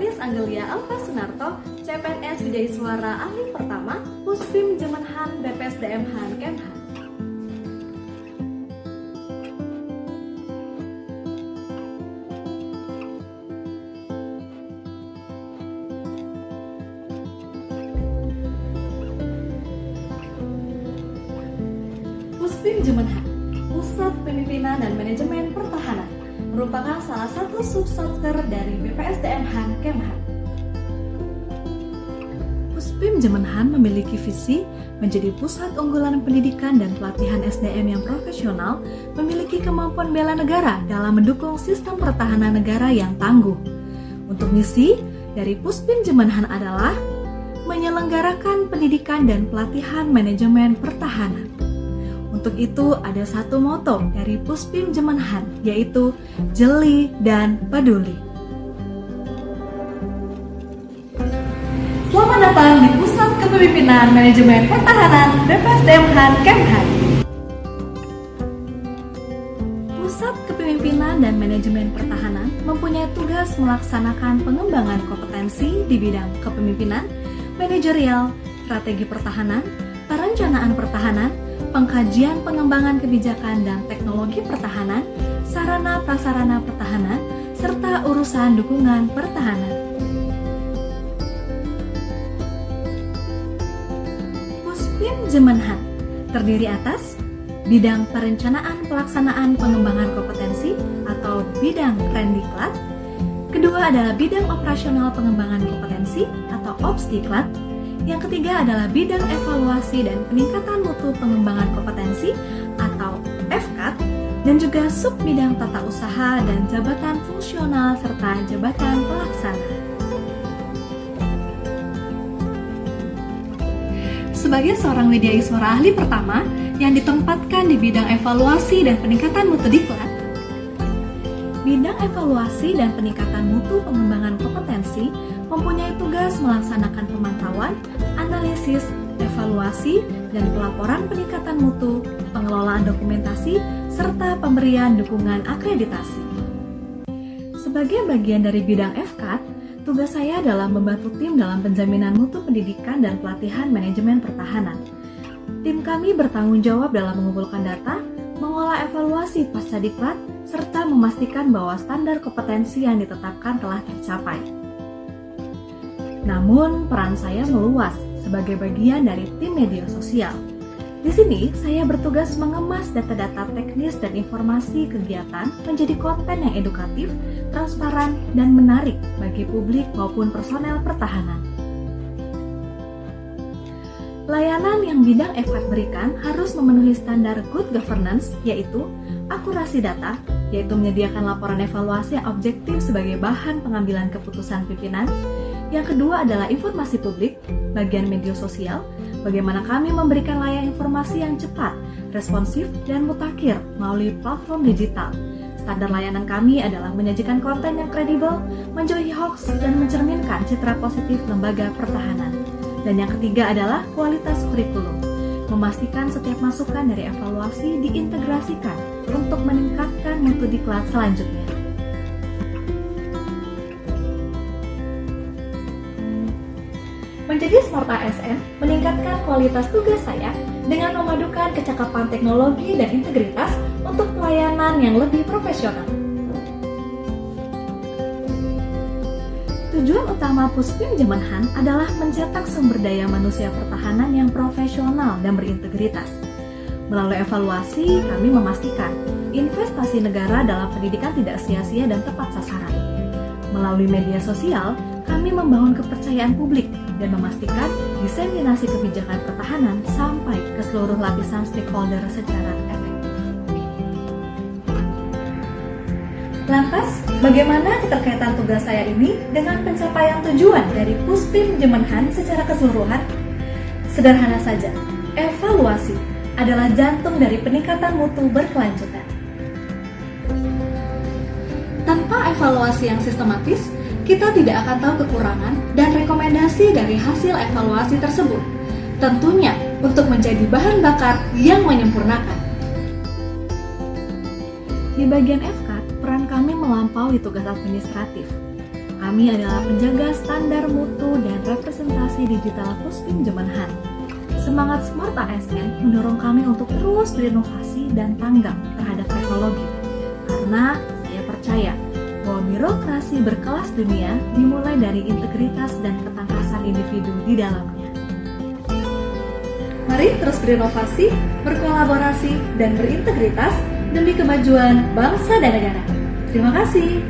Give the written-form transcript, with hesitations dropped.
Anis Anggelia Alfa Sunarto, CPNS Wijaya Suara Ahli Pertama, Puspim Jemenhan BPSDM Han Kemhan. Puspim Jemenhan, Pusat Pemimpinan dan Manajemen Pertahanan, merupakan salah satu subsatker dari BPSDM Han Kemhan. Puspim Jemenhan memiliki visi menjadi pusat unggulan pendidikan dan pelatihan SDM yang profesional, memiliki kemampuan bela negara dalam mendukung sistem pertahanan negara yang tangguh. Untuk misi dari Puspim Jemenhan adalah menyelenggarakan pendidikan dan pelatihan manajemen pertahanan. Untuk itu ada satu moto dari Puspim Jemenhan, yaitu Jeli dan Peduli. Selamat datang di Pusat Kepemimpinan Manajemen Pertahanan BPSDM Han Kemhan. Pusat Kepemimpinan dan Manajemen Pertahanan mempunyai tugas melaksanakan pengembangan kompetensi di bidang kepemimpinan, manajerial, strategi pertahanan, perencanaan pertahanan, pengkajian pengembangan kebijakan dan teknologi pertahanan, sarana prasarana pertahanan, serta urusan dukungan pertahanan. Puspim Jemenhan terdiri atas bidang perencanaan pelaksanaan pengembangan kompetensi atau bidang Rendiklat. Kedua adalah bidang operasional pengembangan kompetensi atau Opsdiklat. Yang ketiga adalah bidang evaluasi dan peningkatan mutu pengembangan kompetensi atau FKAT, dan juga sub bidang tata usaha dan jabatan fungsional serta jabatan pelaksana. Sebagai seorang Widya Iswara Ahli Pertama yang ditempatkan di bidang evaluasi dan peningkatan mutu Diklat, bidang evaluasi dan peningkatan mutu pengembangan kompetensi mempunyai tugas melaksanakan pemantauan, analisis, evaluasi, dan pelaporan peningkatan mutu, pengelolaan dokumentasi, serta pemberian dukungan akreditasi. Sebagai bagian dari bidang FKAT, tugas saya adalah membantu tim dalam penjaminan mutu pendidikan dan pelatihan manajemen pertahanan. Tim kami bertanggung jawab dalam mengumpulkan data, mengolah evaluasi pasca diklat, serta memastikan bahwa standar kompetensi yang ditetapkan telah tercapai. Namun, peran saya meluas sebagai bagian dari tim media sosial. Di sini, saya bertugas mengemas data-data teknis dan informasi kegiatan menjadi konten yang edukatif, transparan, dan menarik bagi publik maupun personel pertahanan. Layanan yang bidang FKAT berikan harus memenuhi standar good governance, yaitu akurasi data, yaitu menyediakan laporan evaluasi yang objektif sebagai bahan pengambilan keputusan pimpinan. Yang kedua adalah informasi publik, bagian media sosial, bagaimana kami memberikan layanan informasi yang cepat, responsif, dan mutakhir melalui platform digital. Standar layanan kami adalah menyajikan konten yang kredibel, menjauhi hoax, dan mencerminkan citra positif lembaga pertahanan. Dan yang ketiga adalah kualitas kurikulum, memastikan setiap masukan dari evaluasi diintegrasikan untuk meningkatkan mutu diklat selanjutnya. Menjadi Smart ASN meningkatkan kualitas tugas saya dengan memadukan kecakapan teknologi dan integritas untuk pelayanan yang lebih profesional. Tujuan utama Puspim Jemenhan adalah mencetak sumber daya manusia pertahanan yang profesional dan berintegritas. Melalui evaluasi, kami memastikan investasi negara dalam pendidikan tidak sia-sia dan tepat sasaran. Melalui media sosial, kami membangun kepercayaan publik dan memastikan diseminasi kebijakan pertahanan sampai ke seluruh lapisan stakeholder secara efektif. Lantas, bagaimana keterkaitan tugas saya ini dengan pencapaian tujuan dari Puspim Jemenhan secara keseluruhan? Sederhana saja, evaluasi adalah jantung dari peningkatan mutu berkelanjutan. Tanpa evaluasi yang sistematis, kita tidak akan tahu kekurangan dan rekomendasi dari hasil evaluasi tersebut. Tentunya untuk menjadi bahan bakar yang menyempurnakan. Di bagian FKAT, peran kami melampaui tugas administratif. Kami adalah penjaga standar mutu dan representasi digital Puspim Jomenhan. Semangat Smart ASN mendorong kami untuk terus berinovasi dan tanggap terhadap teknologi. Karena saya percaya bahwa birokrasi berkelas dunia dimulai dari integritas dan ketangkasan individu di dalamnya. Mari terus berinovasi, berkolaborasi, dan berintegritas demi kemajuan bangsa dan negara. Terima kasih.